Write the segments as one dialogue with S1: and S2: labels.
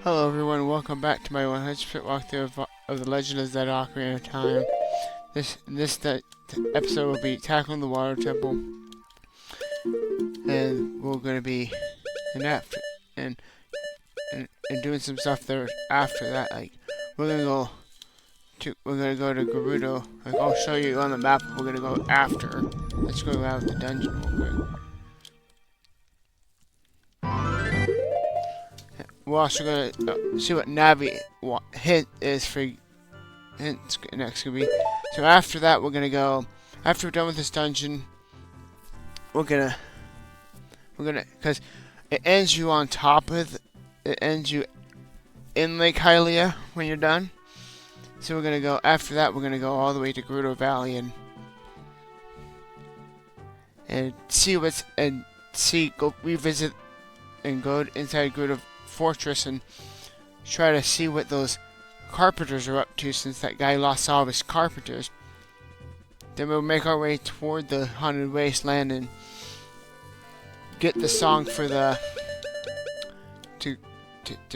S1: Hello everyone, welcome back to my 100% walkthrough of the Legend of Zelda Ocarina of Time. This episode will be tackling the water temple, and we're going to be and doing some stuff there after that. Like we're gonna go to Gerudo. Like I'll show you on the map. We're gonna go after. Let's go out of the dungeon real quick. We're also gonna see what Navi hint is for hints next gonna be. So after that, we're gonna go. After we're done with this dungeon, we're gonna because it ends you on top of it ends you in Lake Hylia when you're done. So we're gonna go after that. We're gonna go all the way to Gerudo Valley and see go revisit and go inside Gerudo Fortress and try to see what those carpenters are up to, since that guy lost all of his carpenters. Then we'll make our way toward the haunted wasteland and get the song for the to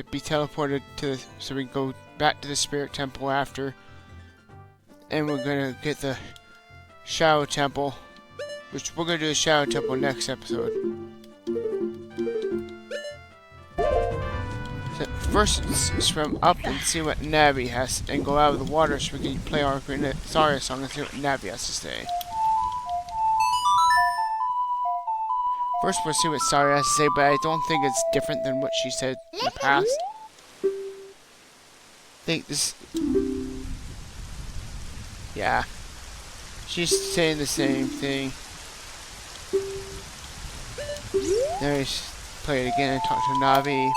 S1: be teleported to so we can go back to the spirit temple after, and we're gonna get the shadow temple, which we're gonna do the shadow temple next episode. First, let's swim up and see what Navi has, and go out of the water so we can play our Zarya song and see what Navi has to say. First, we'll see what Zarya has to say, but I don't think it's different than what she said in the past. I think this... Yeah. She's saying the same thing. Now let's play it again and talk to Navi.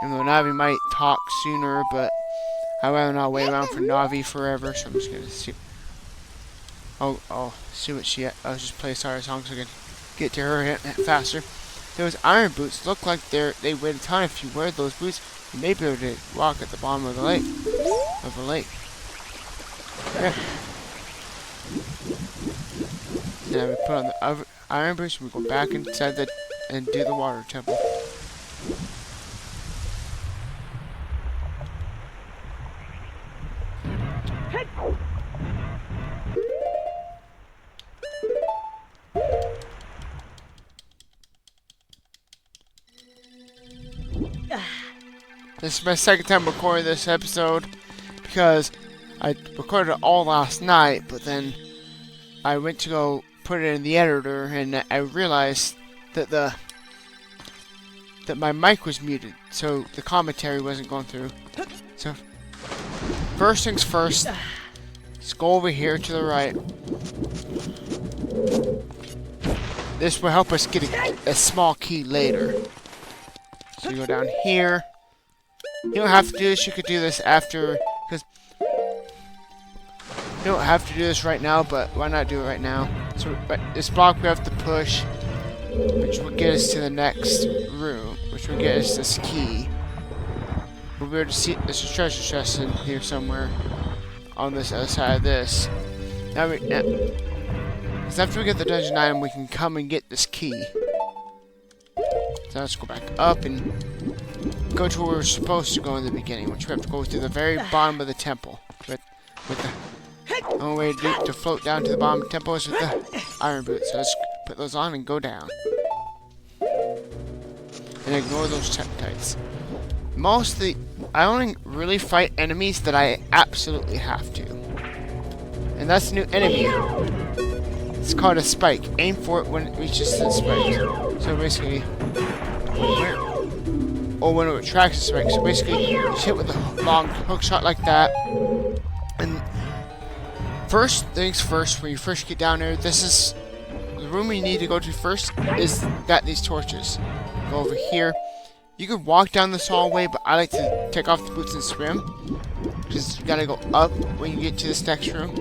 S1: Even though Navi might talk sooner, but I'd rather not wait around for Navi forever, so I'm just gonna see. I'll see what I'll just play Zarya song so I can get to her faster. Those iron boots look like they weigh a ton. If you wear those boots, you may be able to walk at the bottom of the lake. Yeah. Now we put on the iron boots and we go back inside and do the water temple. This is my second time recording this episode because I recorded it all last night, but then I went to go put it in the editor and I realized that my mic was muted, so the commentary wasn't going through. So first things first, let's go over here to the right. This will help us get a small key later. So you go down here. You don't have to do this, you could do this after, because you don't have to do this right now, but why not do it right now? So this block we have to push, which will get us to the next room, which will get us this key. We'll be able to see there's a treasure chest in here somewhere on this other side of this. Now, because after we get the dungeon item, we can come and get this key. So let's go back up and go to where we're supposed to go in the beginning, which we have to go to the very bottom of the temple. With the only way to float down to the bottom of the temple is with the iron boots. So let's put those on and go down. And ignore those Tektites. I only really fight enemies that I absolutely have to. And that's a new enemy. It's called a spike. Aim for it when it reaches the spike. So basically, when it attracts a spike. So basically, you just hit with a long hook shot like that. And first things first, when you first get down there, this is the room you need to go to first. Is got these torches. Go over here. You could walk down this hallway, but I like to take off the boots and swim. Because you gotta go up when you get to this next room.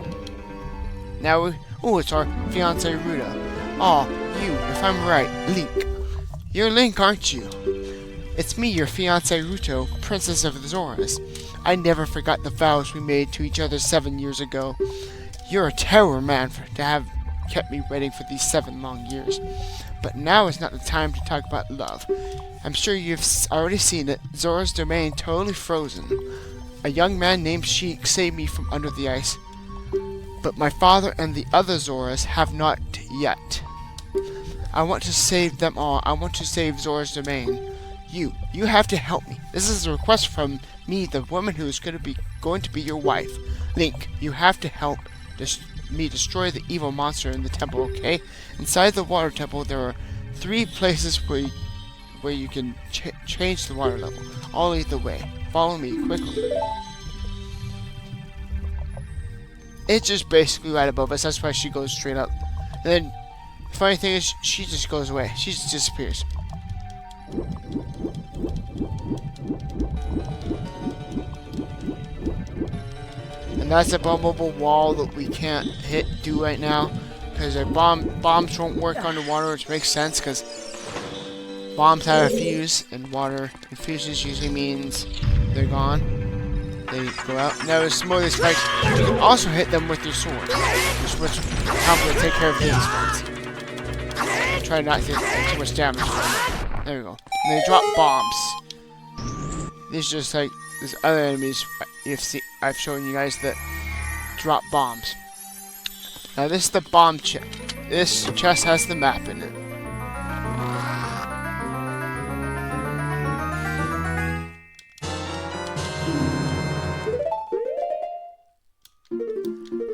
S1: Now it's our fiance Ruto. Aw, if I'm right, Link. You're Link, aren't you? It's me, your fiance Ruto, Princess of the Zoras. I never forgot the vows we made to each other 7 years ago. You're a terror man to have kept me waiting for these 7 long years. But now is not the time to talk about love. I'm sure you've already seen it. Zora's domain totally frozen. A young man named Sheik saved me from under the ice. But my father and the other Zoras have not yet. I want to save them all. I want to save Zora's domain. You have to help me. This is a request from me, the woman who is going to be your wife. Link, you have to help me destroy the evil monster in the temple, okay? Inside the water temple, there are 3 places where you can change the water level. I'll lead the way. Follow me quickly. It's just basically right above us. That's why she goes straight up. And then, the funny thing is, she just goes away. She just disappears. And that's a bummable wall that we can't do right now. Because our bombs won't work underwater, which makes sense because bombs have a fuse, and water infuses usually means they're gone. They go out. Now there's some more of these spikes. You can also hit them with your sword, which help to take care of these ones. Try not to get too much damage from them. There we go. And they drop bombs. These are just like there's other enemies I've shown you guys that drop bombs. Now this is the bomb chest. This chest has the map in it.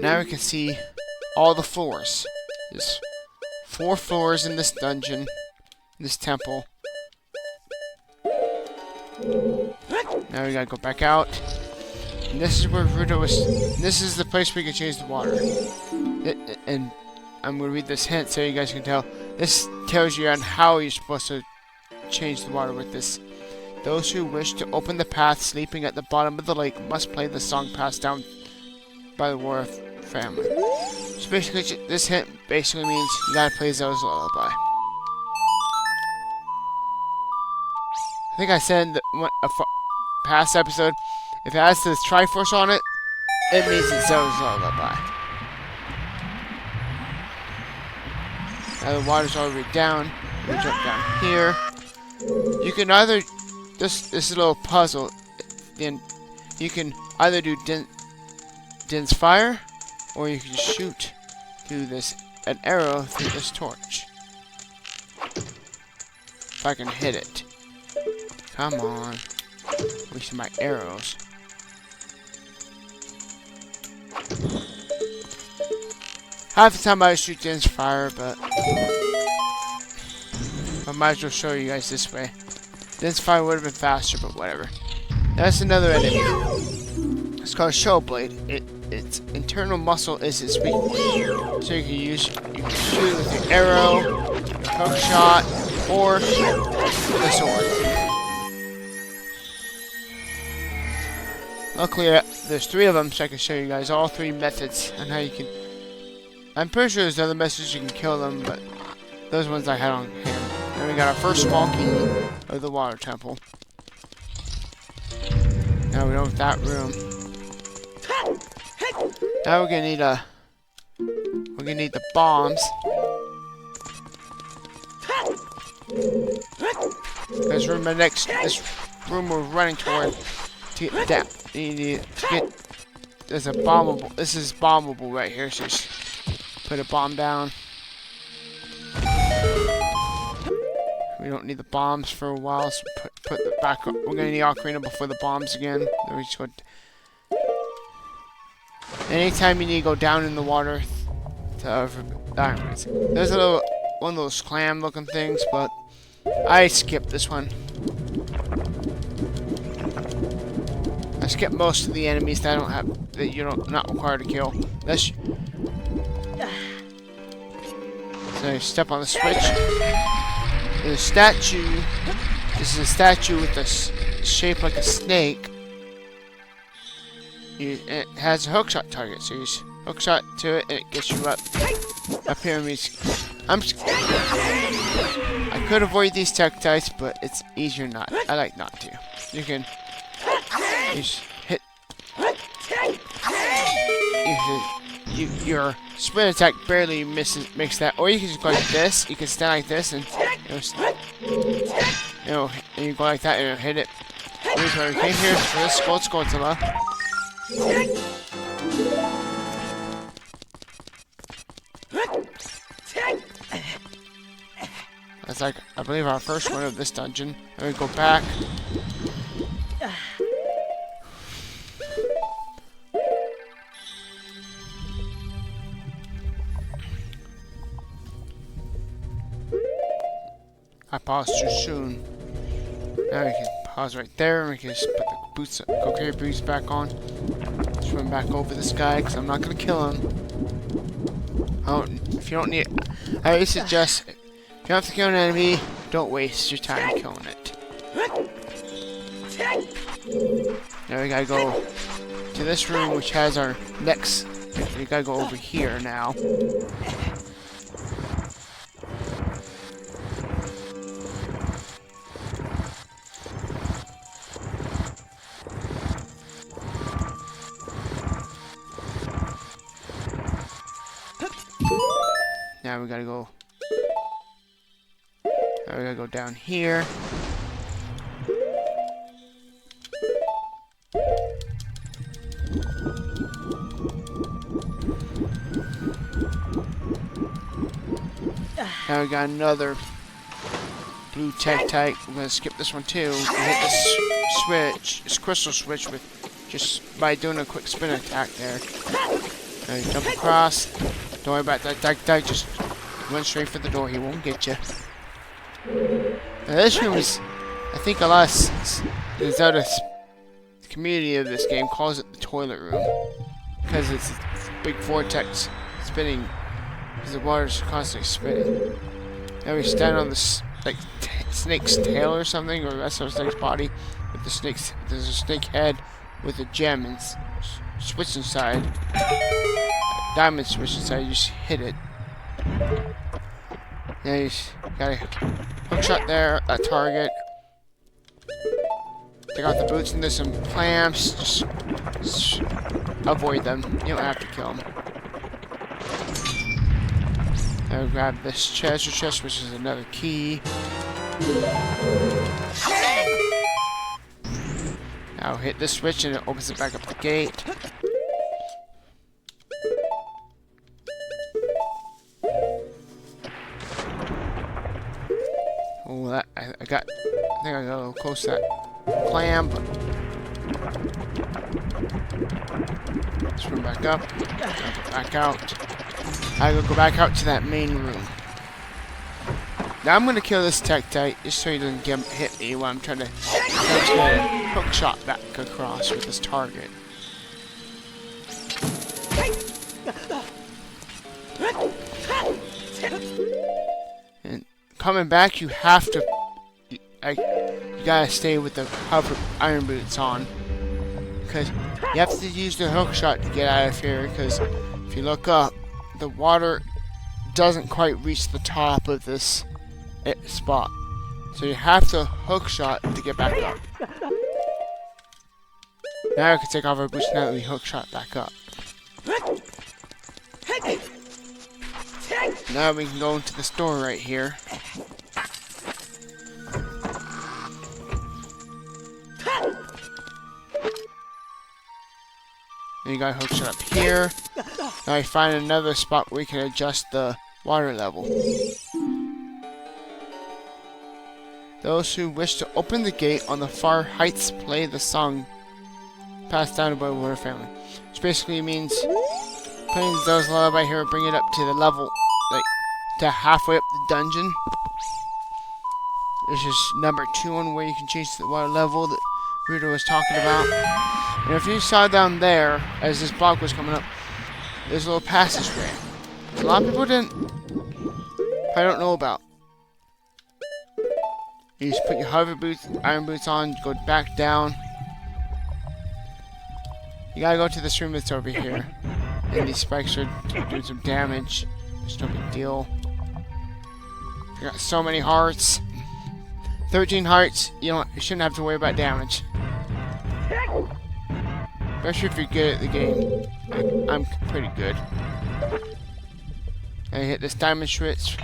S1: Now we can see all the floors. There's 4 floors in this dungeon, this temple. Now we gotta go back out. And this is where Ruto is. This is the place where you can change the water. And I'm gonna read this hint so you guys can tell. This tells you on how you're supposed to change the water with this. Those who wish to open the path sleeping at the bottom of the lake must play the song passed down by the War family. So basically, this hint basically means you gotta play Zelda's Lullaby. I think I said in a past episode, if it has this Triforce on it, it means it's Zelda's Lullaby. Now the water's already down. We jump down here. You can either this is a little puzzle. Then you can either do Din's fire, or you can shoot through an arrow through this torch. If I can hit it. Come on. Wasting my arrows. Half the time I shoot Din's fire, but I might as well show you guys this way. Din's fire would have been faster, but whatever. That's another enemy. It's called Showblade. Its internal muscle is its weak point. So you can shoot it with your arrow, hook shot, or the sword. Luckily, there's 3 of them, so I can show you guys all 3 methods on how you can. I'm pretty sure there's other methods you can kill them, but those ones I had on hand. Then we got our first small key of the water temple. Now we're done with that room. Now we're gonna need the bombs. Because remember, this room we're running toward to get down. You need to get. There's a bombable. This is bombable right here. So just put a bomb down. We don't need the bombs for a while, so put the back up. We're gonna need ocarina before the bombs again. Then we just go. Anytime you need to go down in the water, there's one of those clam-looking things, but I skipped this one. I skipped most of the enemies that you're not required to kill. So you step on the switch. There's a statue. This is a statue with a shape like a snake. It has a hookshot target, so you just hookshot to it, and it gets you up here. I could avoid these tektites, but it's easier not. I like not to. You can just hit. your spin attack barely makes that. Or you can just go like this. You can stand like this and and you go like that and hit it. Here's where we came here for this gold Skulltula. That's like, I believe, our first one of this dungeon. And we go back. I paused too soon. Now we can pause right there, and we can just put the boots, cocaine boots back on. Swim back over this guy, because I'm not going to kill him. If you don't need, I would suggest, if you have to kill an enemy, don't waste your time killing it. Now we gotta go to this room, which has our next. We gotta go over here now. Now we gotta go. Now we gotta go down here. Now we got another blue Tektite. We're gonna skip this one too. We hit this switch, this crystal switch, with just by doing a quick spin attack there. Now you jump across. Don't worry about that Tektite. Just run straight for the door. He won't get you. Now this room is, I think, a lot of the Zelda community of this game calls it the toilet room, because it's a big vortex spinning, because the water's constantly spinning. Now we stand on this like snake's tail or something, or that's a snake's body with the snake's. There's a snake head with a gem and switch inside. A diamond switch inside. You just hit it. Now you got a hook shot there at that target. Take out the boots and there's some clamps. Just avoid them. You don't have to kill them. Now we grab this treasure chest, which is another key. Now hit this switch and it opens it back up the gate. Oh, that I think I got a little close to that clam. Swim back up, back out. I will go back out to that main room. Now I'm gonna kill this Tektite just so he doesn't hit me while I'm trying to get a hook shot back across with this target. And coming back, you have to. You gotta stay with the iron boots on, because you have to use the hook shot to get out of here. Because if you look up, the water doesn't quite reach the top of this spot, so you have to hook shot to get back up. Now I can take off our boots now that we hook shot back up. Now we can go into the store right here. And you got hook shot up here. Now I find another spot where we can adjust the water level. Those who wish to open the gate on the far heights play the song passed down by the water family. Which basically means playing Zelda's lullaby here will bring it up to the level, like, to halfway up the dungeon. This is number 2 on where you can change the water level that Ruto was talking about. And if you saw down there, as this block was coming up, there's a little passageway. A lot of people I don't know about. You just put your hover boots, iron boots on, go back down. You gotta go to this room that's over here. And these spikes are doing some damage. It's no big deal. You got so many hearts. 13 hearts, you shouldn't have to worry about damage. Especially if you're good at the game. I'm pretty good. And hit this diamond switch.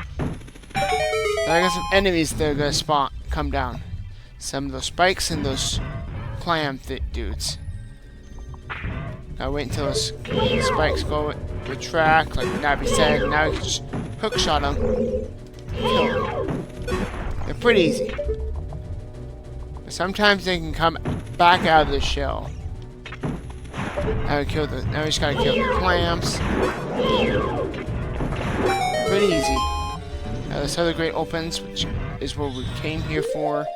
S1: Then I got some enemies that are gonna come down. Some of those spikes and those clam dudes. Now wait until those spikes go retract, like Navi said. Now you can just hook shot them. Kill them. They're pretty easy. But sometimes they can come back out of the shell. Now we just gotta kill the clams. Pretty easy. Now this other grate opens, which is what we came here for.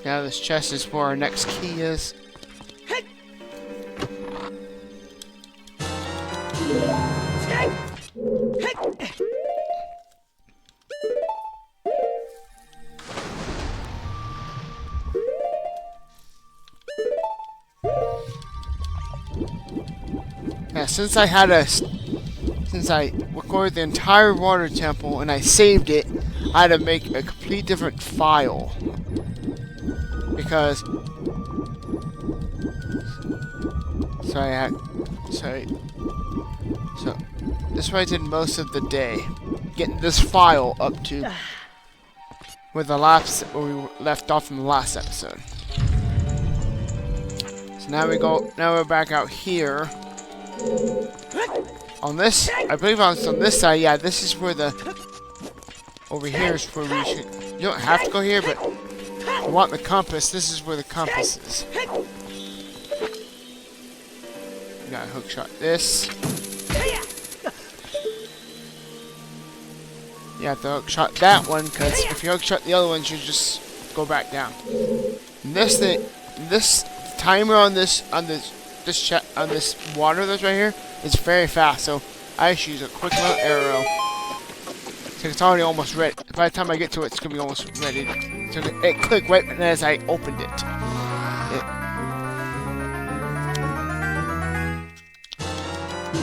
S1: Now this chest is where our next key is. Yeah, since I recorded the entire water temple and I saved it, I had to make a complete different file. Because so this is what I did most of the day, getting this file up to where we left off in the last episode. So now we're back out here. On this, I believe on this side, yeah, this is where over here is where we should, you don't have to go here, but if you want the compass, this is where the compass is. You gotta hookshot this. You have to hookshot that one, because if you hookshot the other ones, you just go back down. And this timer on this water that's right here is very fast, so I just use a quick little arrow. So it's already almost ready. By the time I get to it, it's gonna be almost ready. So it clicked right as I opened it.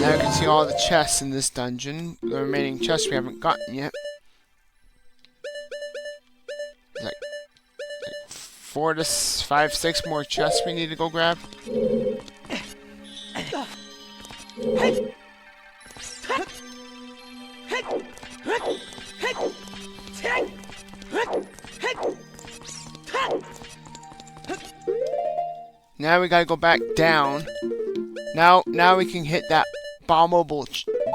S1: Now you can see all the chests in this dungeon. The remaining chests we haven't gotten yet. Like 4 to 5, 6 more chests we need to go grab. Now we gotta go back down. Now we can hit that bombable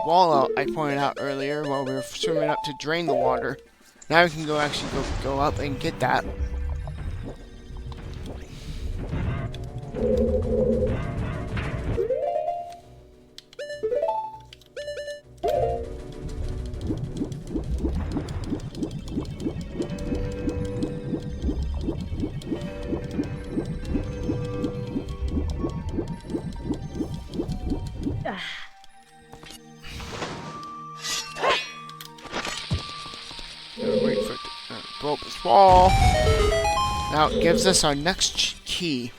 S1: wall out I pointed out earlier while we were swimming up to drain the water. Now we can actually go up and get that. Wait for it to blow up this wall. Now it gives us our next key.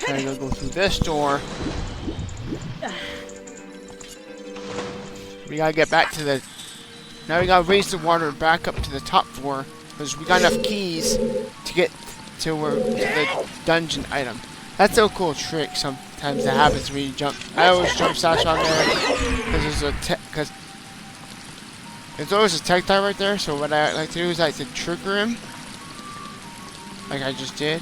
S1: Now you're gonna go through this door. We gotta get back to the... Now we gotta raise the water back up to the top floor, because we got enough keys to get to the dungeon item. That's a cool trick sometimes that happens when you jump. I always jump Sash on there, because there's always a tech tie right there, so what I like to do is I like to trigger him, like I just did.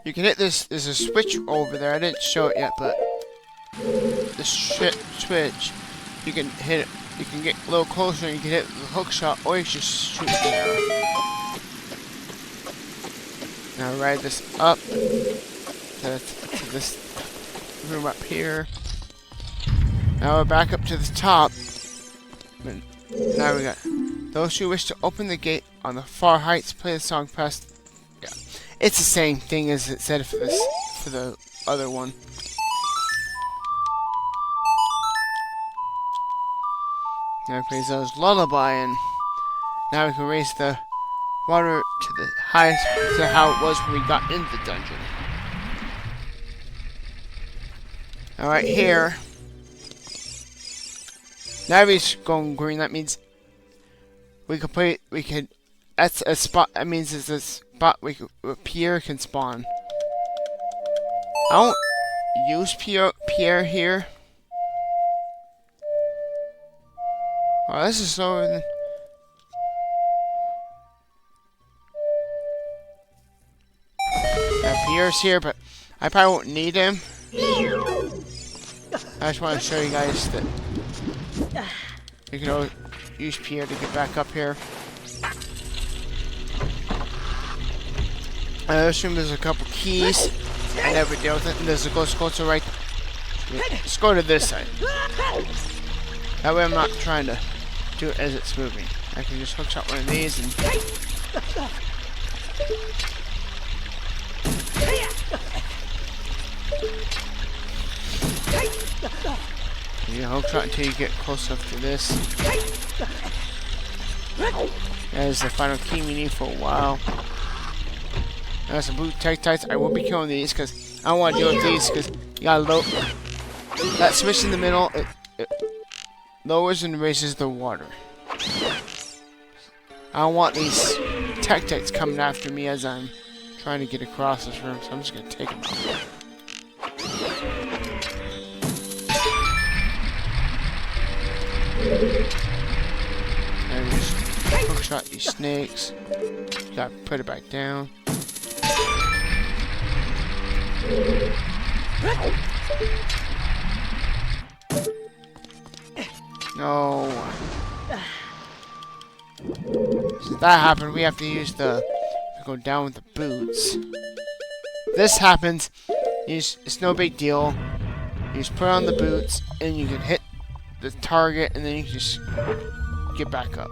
S1: You can hit this, there's a switch over there, I didn't show it yet, but this switch, you can hit it, you can get a little closer and you can hit the hook shot, or you just shoot the arrow. Now ride this up to this room up here. Now we're back up to the top. Now we got those who wish to open the gate on the far heights play the song past. Yeah, it's the same thing as it said for this for the other one. Now it plays those lullaby, and now we can raise the water to the highest to how it was when we got into the dungeon. Now right here, naryus going green. That means we could play. We could. That's a spot. That means it's a spot Pierre can spawn. I don't use Pierre here. Oh, this is so. Pierre's here, but I probably won't need him. I just want to show you guys that you can always use Pierre to get back up here. I assume there's a couple keys. I never deal with it. And there's a ghost culture right. Let's go to this side. That way I'm not trying to do it as it's moving. I can just hook shot one of these and. You hook shot until you get close enough to this. That is the final key we need for a while. Now some blue tights. I will be killing these because I don't want to deal with these because you gotta low. That switch in the middle, it lowers and raises the water. I don't want these tights coming after me as I'm trying to get across this room, so I'm just gonna take them out. And just hook shot these snakes. Gotta put it back down. No. Since that happened, we have to use the go down with the boots. This happens. It's no big deal. You just put on the boots and you can hit the target, and then you can just get back up.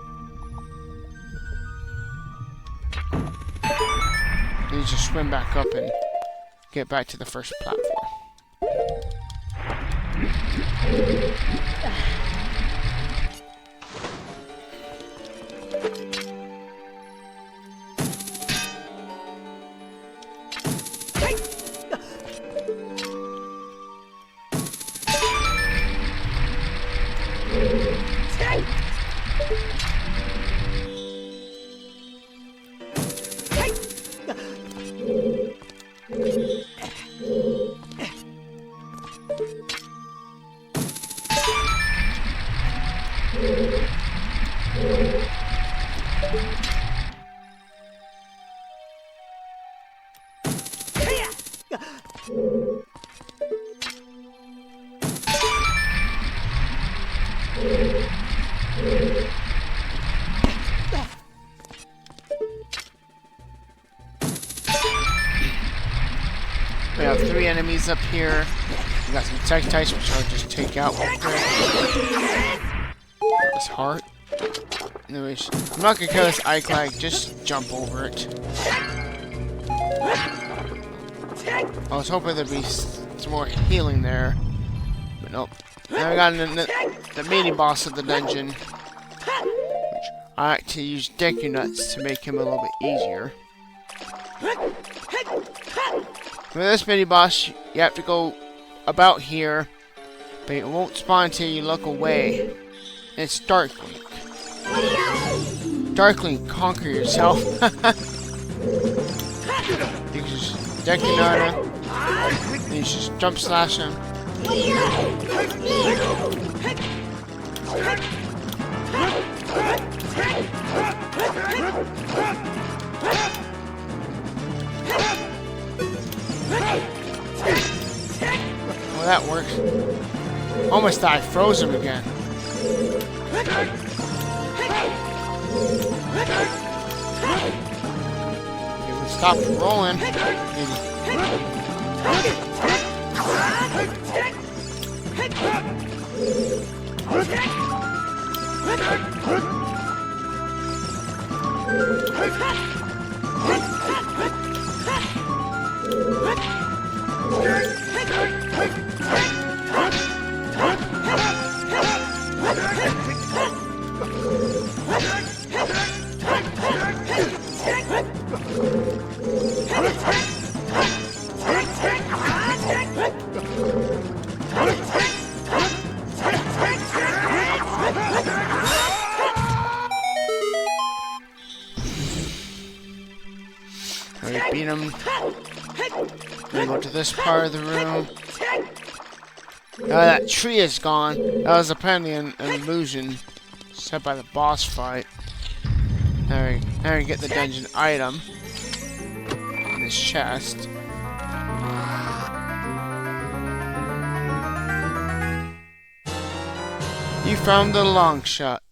S1: Then you just swim back up and get back to the first platform. We have 3 enemies up here. We got some tights, which I'll just take out real quick. This heart. Anyways, I'm not gonna kill this iclag, just jump over it. I was hoping there'd be some more healing there, but nope. Now we got the mini boss of the dungeon, which I like to use Deku Nuts to make him a little bit easier. For this mini boss, you have to go about here, but it won't spawn until you look away. And it's Darklink. Darklink, conquer yourself. You can just Deku Nut him, and you just jump slash him. Well, that works. Almost thought I froze him again. It would stop rolling. Alright, beat him. Then go to this part of the room. Now that tree is gone. That was apparently an illusion set by the boss fight. Now we get the dungeon item in this chest. You found the long shot.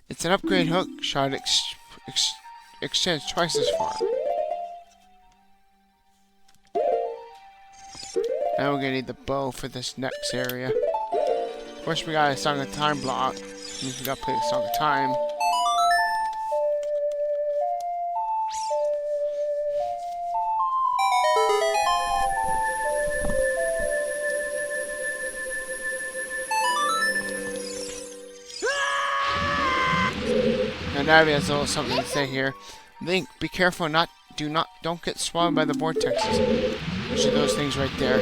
S1: It's an upgrade hook shot extends twice as far. Now we're gonna need the bow for this next area. First we got a Song of Time block. Means we gotta play the Song of Time. Now Navi has a little something to say here. Link, be careful don't get swallowed by the vortexes. Which are those things right there.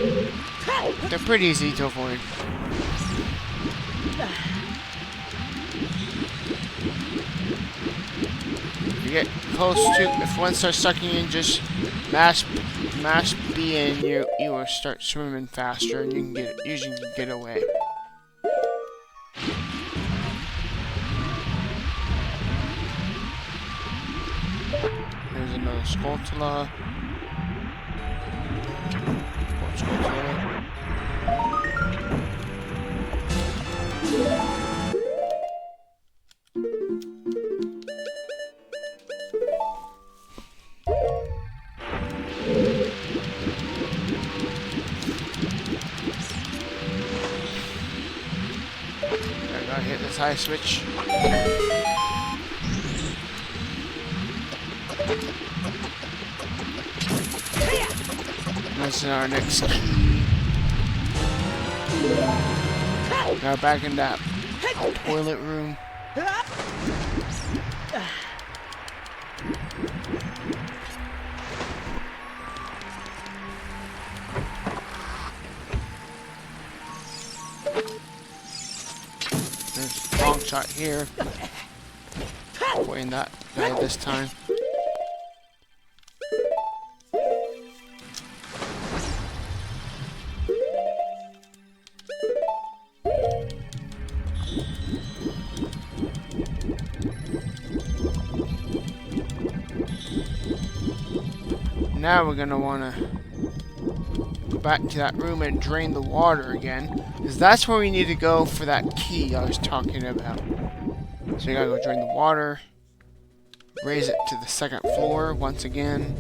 S1: They're pretty easy to avoid. You get close to, if one starts sucking in, just mash B and you will start swimming faster and you can usually get away. There's another Skulltula. I gotta hit this high switch. This is our next key. Now back in that toilet room. There's a long shot here. Avoiding that guy this time. Now we're gonna wanna go back to that room and drain the water again, because that's where we need to go for that key I was talking about. So you gotta go drain the water, raise it to the second floor once again.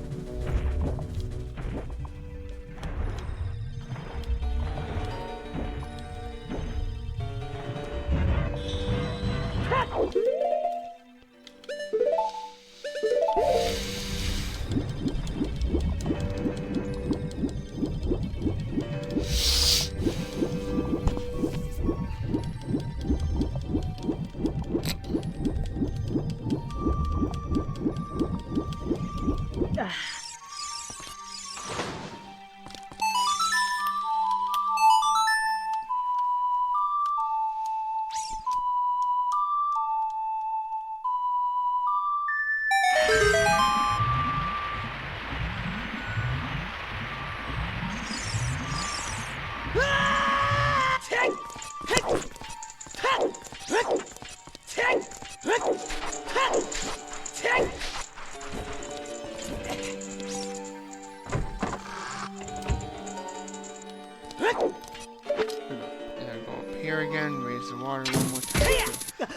S1: Here again, raise the water one more time.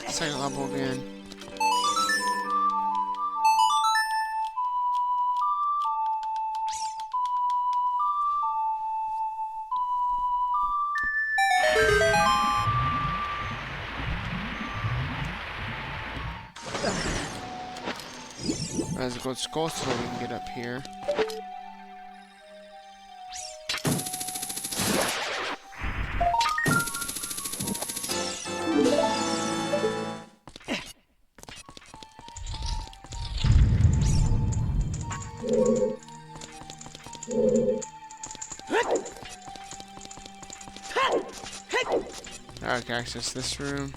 S1: Second level again. Let's go skull so we can get up here. Now I can access this room.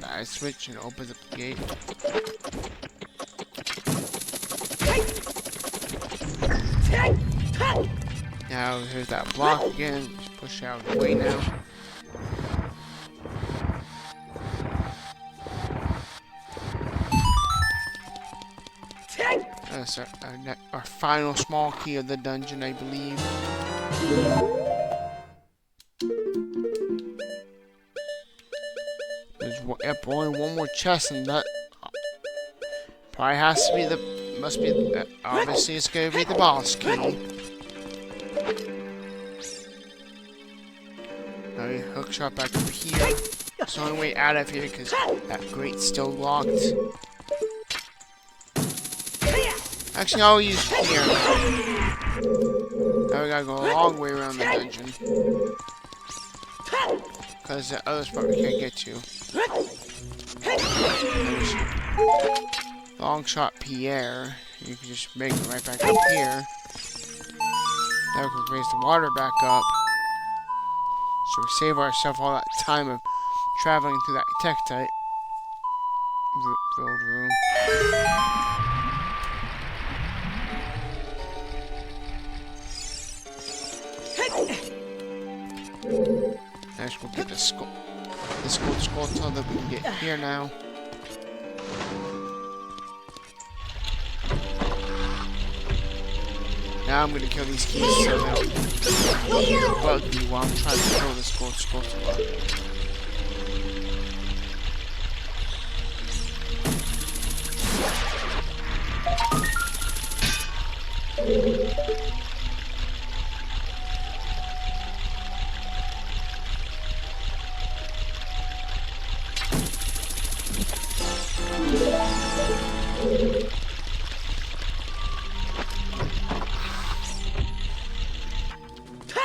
S1: I switch and opens up the gate. Now here's that block again. Just push out of the way now. That's our final small key of the dungeon, I believe. There's only one more chest, and that probably has to be obviously it's gonna be the boss key. Now we hook shot back up here. It's the only way out of here because that grate's still locked. Actually, I'll use here. Now we gotta go a long way around the dungeon. Because the other spot we can't get to. Long shot Pierre. You can just make it right back up here. Now we can raise the water back up. So we save ourselves all that time of traveling through that tektite filled room. Next we'll get the skull tunnel that we can get here now. Now I'm gonna kill these keys so they don't bug me while I'm trying to kill the skull tunnel.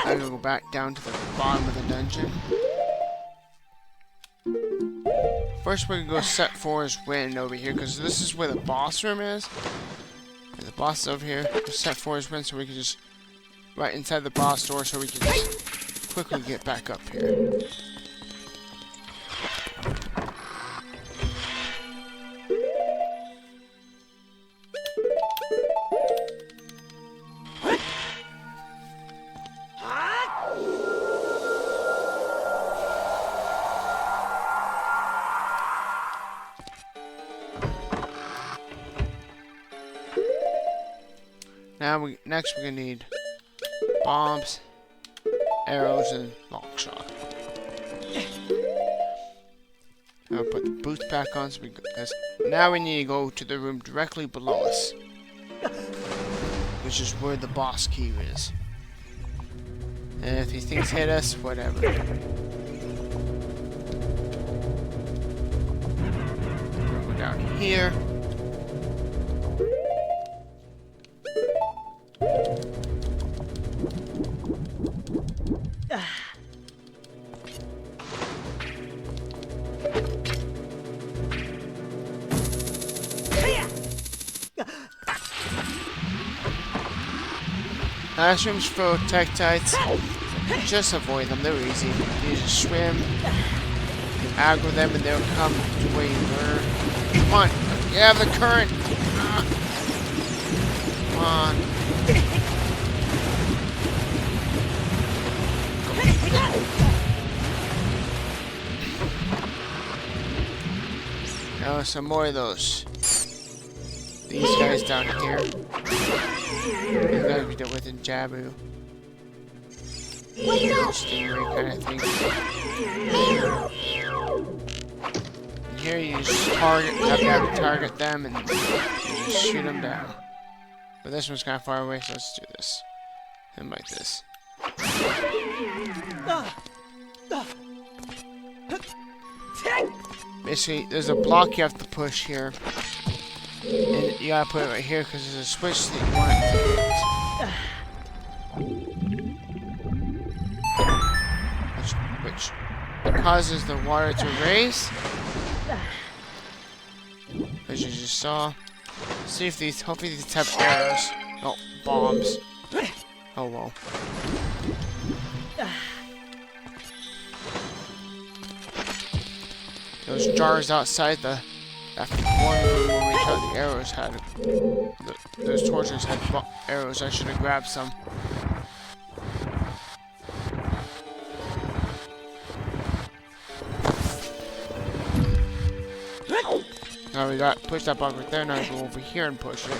S1: I'm gonna go back down to the bottom of the dungeon. First we're gonna go set Forest Wind over here, because this is where the boss room is. And the boss is over here. Just set Forest Wind so we can just right inside the boss door so we can just quickly get back up here. Now next we're gonna need bombs, arrows, and long shot. I'll put the boots back on so because now we need to go to the room directly below us, which is where the boss key is. And if these things hit us, whatever. We'll go down here. Last room's full of tektites. Just avoid them, they're easy. You just swim, aggro them, and they'll come to where you were. Come on, get out of the current! Come on. Now some more of those. These guys down here. These guys we dealt with in Jabu. Stingray kind of thing. And here you just have to target them and you just shoot them down. But this one's kind of far away, so let's do this. And like this. basically, there's a block you have to push here. And you gotta put it right here because there's a switch that you want it to hit. Which causes the water to raise. As you just saw. See if these, hopefully these have arrows. No, bombs. Oh well. Those jars outside that one room where we thought the arrows had, those torches had arrows. I should have grabbed some. Now we got push that block right there. Now we go over here and push it.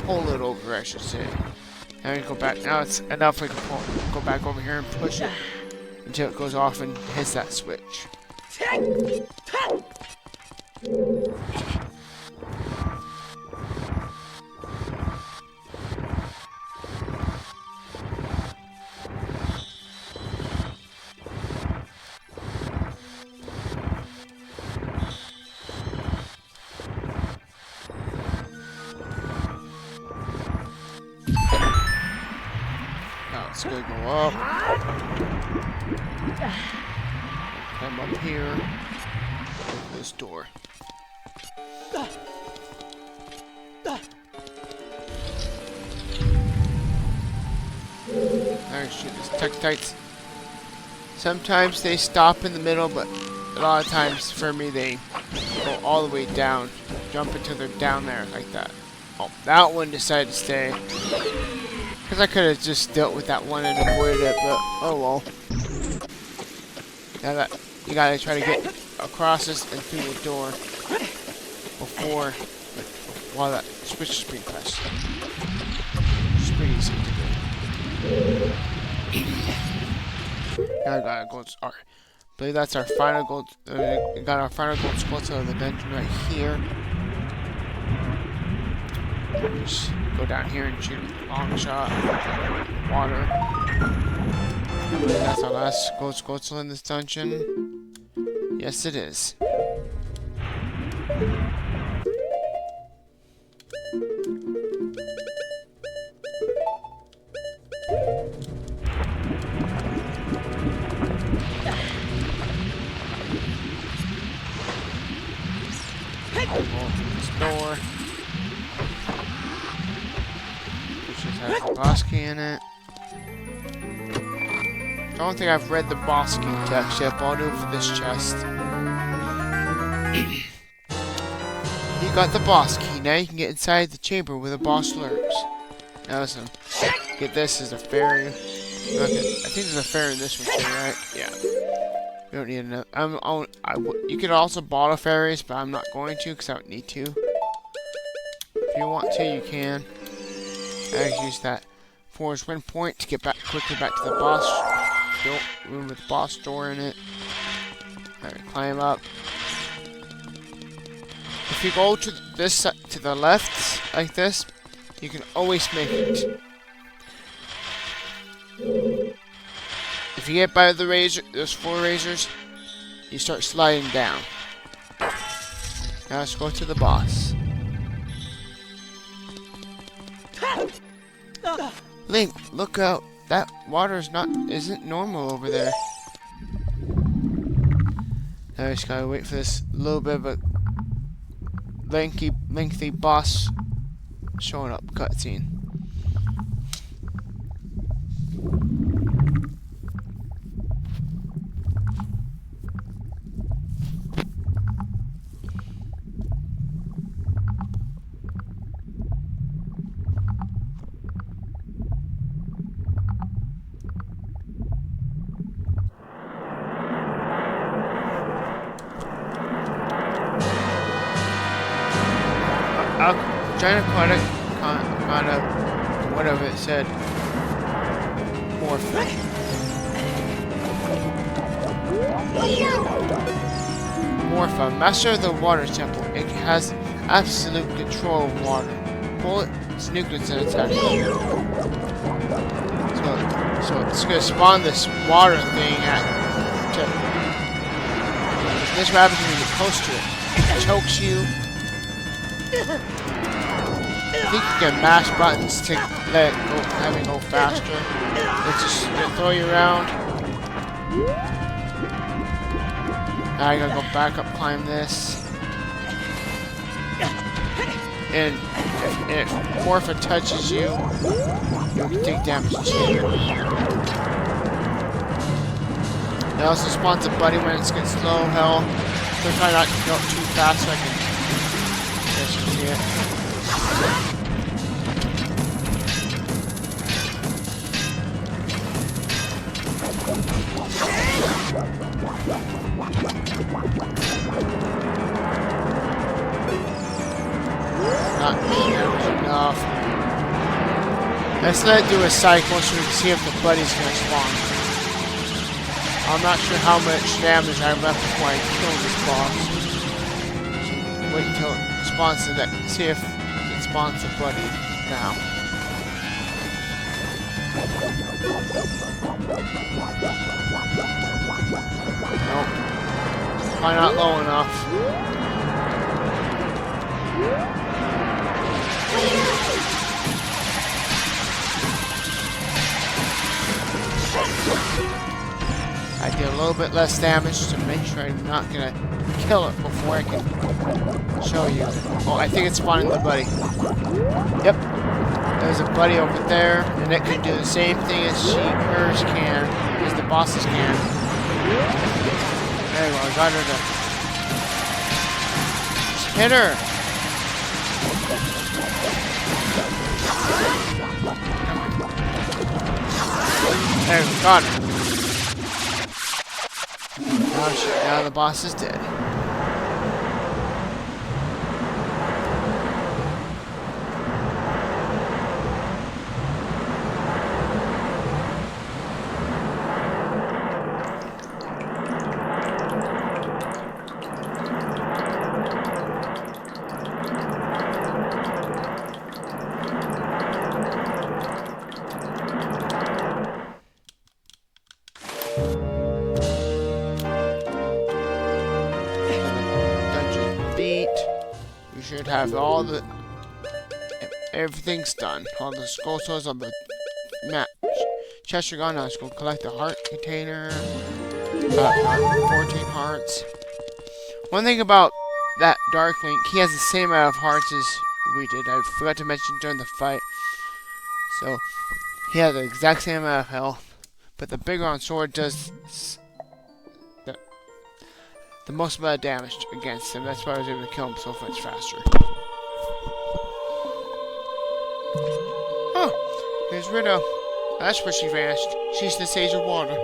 S1: Pull it over, I should say. Now we go back. Now it's enough. We can go back over here and push it until it goes off and hits that switch. It's gonna go up. Climb up here. Open this door. Alright, shoot these Tektites. Sometimes they stop in the middle, but a lot of times for me they go all the way down. Jump until they're down there like that. Oh, that one decided to stay. Because I could have just dealt with that one and avoided it, but oh well. Now that you gotta try to get across this and through the door before, while that switch is being pressed. It's pretty easy to do. Now I got a gold star. I believe that's our final gold. We got our final gold squelch out of the dungeon right here. Just go down here and shoot a long shot. Water. That's our last gold squelch in this dungeon. Yes, it is. This door. Has the boss key in it. I don't think I've read the boss key text yet, but I'll do it for this chest. You got the boss key. Now you can get inside the chamber where the boss lurks. Now listen. Get this as a fairy. Okay, I think there's a fairy in this one too, right? Yeah. We don't need enough. You could also bottle fairies, but I'm not going to because I don't need to. If you want to, you can. I use that forest wind point to get back quickly back to the boss room with the boss door in it. Alright, climb up. If you go to this to the left like this, you can always make it. If you get by the razor, those 4 razors, you start sliding down. Now let's go to the boss. Link, look out. That water isn't normal over there. Now I just gotta wait for this little bit of a lengthy boss showing up cutscene. I'm trying to kind of whatever it said. Morpha. Morpha, master of the water temple. It has absolute control of water. Pull its nucleus and attack. So So it's gonna spawn this water thing this is what happens when you get close to it. It chokes you. I think you can mash buttons to let it go, have it go faster. It's just gonna throw you around. Now I gotta go back up, climb this. And if morpha touches you, you can take damage too. It also spawns a buddy when it's getting slow health. So try not to go too fast so I can see it. Not enough. Let's let it do a cycle so we can see if the buddy's gonna spawn. I'm not sure how much damage I have left before I kill this boss. Wait until it spawns to that. See if it spawns the buddy now. Nope. Probably not low enough. I did a little bit less damage to make sure I'm not gonna kill it before I can show you. Oh, I think it's spawning the buddy. Yep. There's a buddy over there, and it can do the same thing as hers can, as the bosses can. There we go, I got her to hit her. There we go, got her. Now the boss is dead. You should have all the everything's done. All the skull souls on the map. Chest are gone. Now let's go collect the heart container. 14 hearts. One thing about that Dark Link, he has the same amount of hearts as we did. I forgot to mention during the fight. So he has the exact same amount of health, but the bigger on sword does the most amount of damage against him. That's why I was able to kill him so much faster. Oh, here's Rito. That's where she vanished. She's the Sage of Water.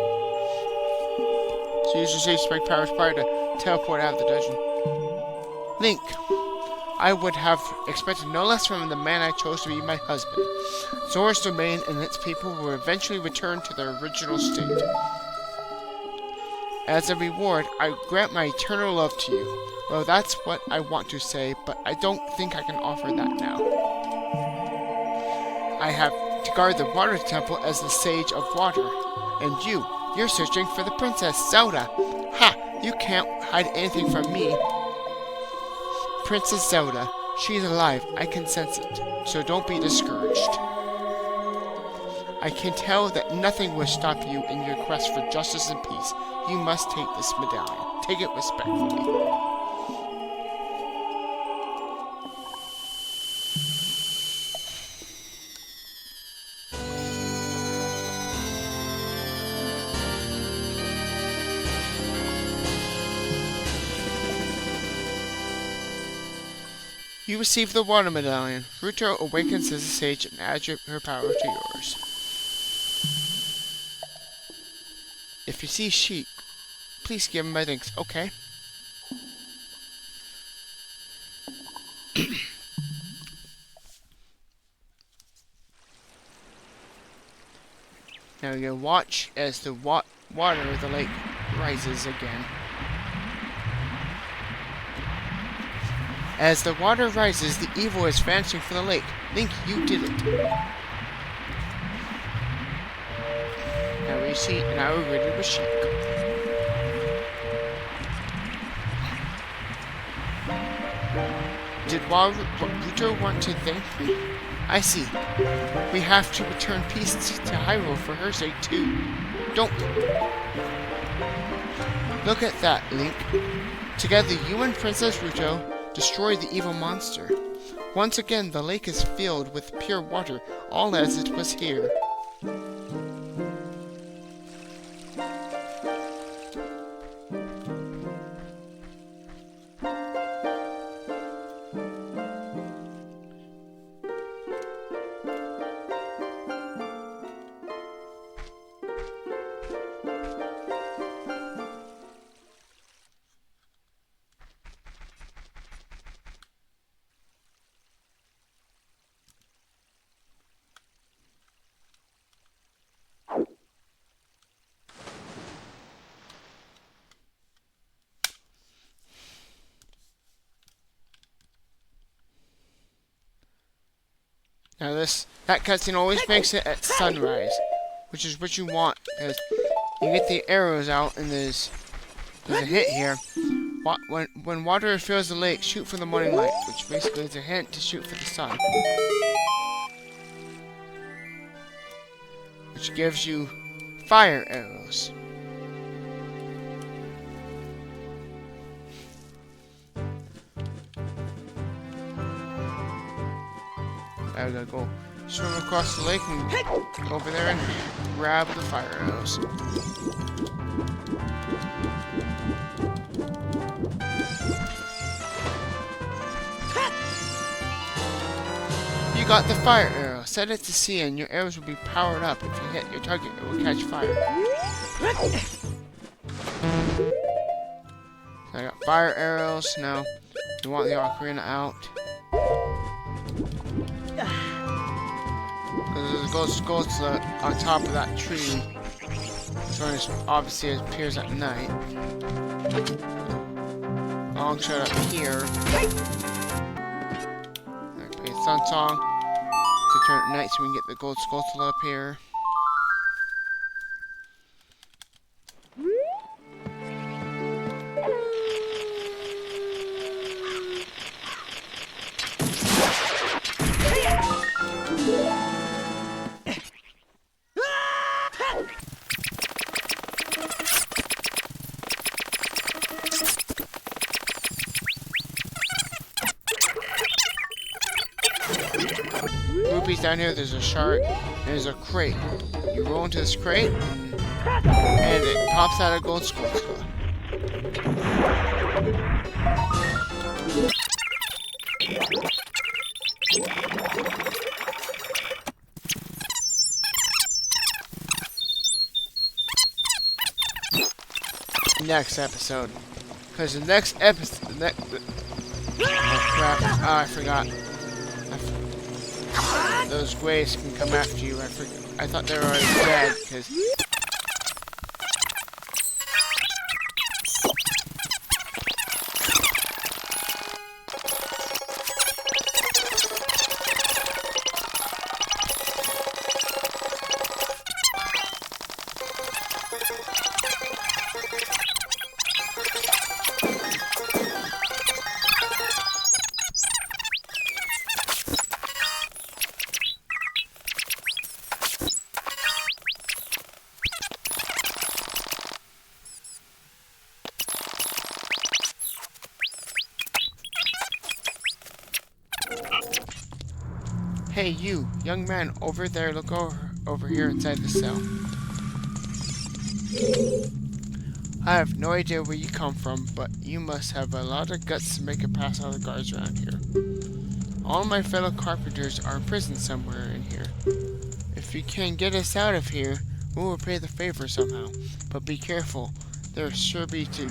S1: She used her sage spike powers prior to teleport out of the dungeon. Link. I would have expected no less from the man I chose to be my husband. Zora's domain and its people will eventually return to their original state. As a reward, I grant my eternal love to you. Well, that's what I want to say, but I don't think I can offer that now. I have to guard the water temple as the Sage of Water. And you're searching for the Princess Zelda. Ha! You can't hide anything from me. Princess Zelda, she's alive. I can sense it. So don't be discouraged. I can tell that nothing will stop you in your quest for justice and peace. You must take this medallion. Take it respectfully. You receive the water medallion. Ruto awakens as a sage and adds her power to yours. If you see sheep, please give him my thanks. Okay. Now you're gonna watch as the water of the lake rises again. As the water rises, the evil is vanishing from the lake. Link, you did it. your seat, and I will rid it with sheep. Did Ruto want to thank me? I see. We have to return peace to Hyrule for her sake too, don't we? Look at that, Link. Together, you and Princess Ruto destroy the evil monster. Once again, the lake is filled with pure water, all as it was here. Now that cutscene always makes it at sunrise, which is what you want, because you get the arrows out, and there's a hint here. When water fills the lake, shoot for the morning light, which basically is a hint to shoot for the sun. Which gives you fire arrows. I gotta go swim across the lake and go over there and grab the fire arrows. You got the fire arrow. Set it to sea and your arrows will be powered up. If you hit your target, it will catch fire. So I got fire arrows. Now, you want the ocarina out. Because it goes on top of that tree. So obviously it appears at night. Long shot up here. I play a sun song to turn at night so we can get the gold skull up here. Rupees down here, there's a shark, and there's a crate. You roll into this crate, and it pops out a gold skull. Next episode. Because the next episode... oh crap. Oh, I forgot. Those grays can come after you. I thought they were already dead, because... Hey, you, young man, over there, look over here inside the cell. I have no idea where you come from, but you must have a lot of guts to make it past all the guards around here. All my fellow carpenters are in prison somewhere in here. If you can get us out of here, we'll repay the favor somehow. But be careful, there's sure be two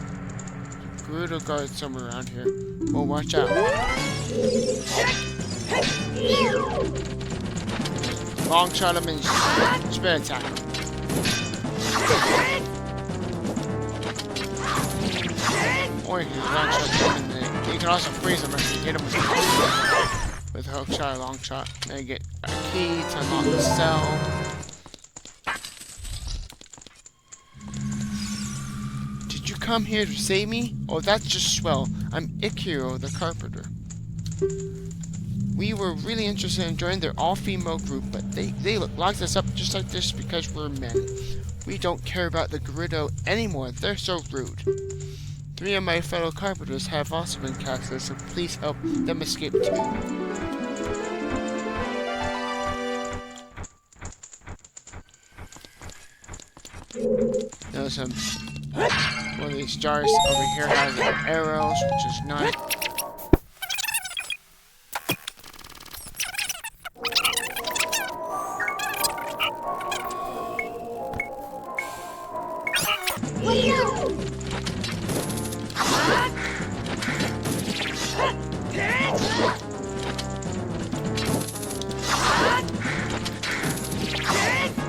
S1: gerudo guards somewhere around here. Well, watch out. Long shot him and spin attack him. Or you can long shot him and you can also freeze him if you hit him with a hook shot or long shot. Then you get a key to unlock the cell. come here to save me? Oh, that's just swell. I'm Ikiro, the carpenter. We were really interested in joining their all-female group, but they locked us up just like this because we're men. We don't care about the gerudo anymore. They're so rude. 3 of my fellow carpenters have also been captured, so please help them escape too. There's one of these jars over here has arrows, which is nice.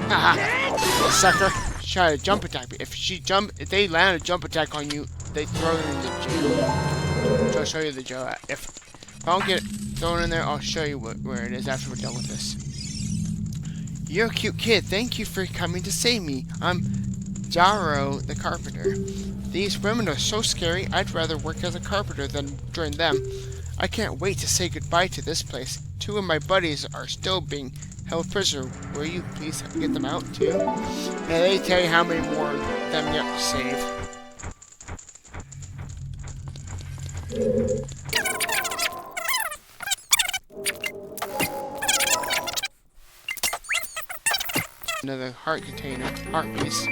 S1: Haha, sucker. Try to jump attack. If they land a jump attack on you, they throw you into jail. So I'll show you the jail. If I don't get it thrown in there, I'll show you where it is after we're done with this. You're a cute kid. Thank you for coming to save me. I'm Jaro, the carpenter. These women are so scary. I'd rather work as a carpenter than join them. I can't wait to say goodbye to this place. 2 of my buddies are still being held prisoner. Will you please get them out too? Yeah, they tell you how many more of them you have to save. Another heart container, heart piece.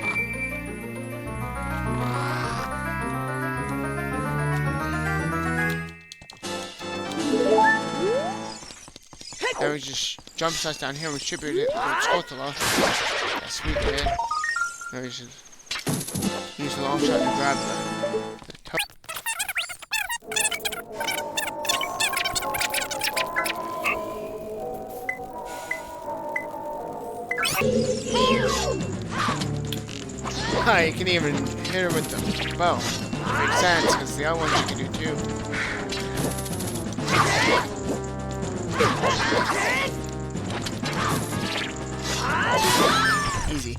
S1: There we just jump us down here and distribute it with Skotala. Yes, we did. There we just use the long shot to grab the toe. You can even hit her with the bow. Makes sense, because the other ones you can do too. Easy.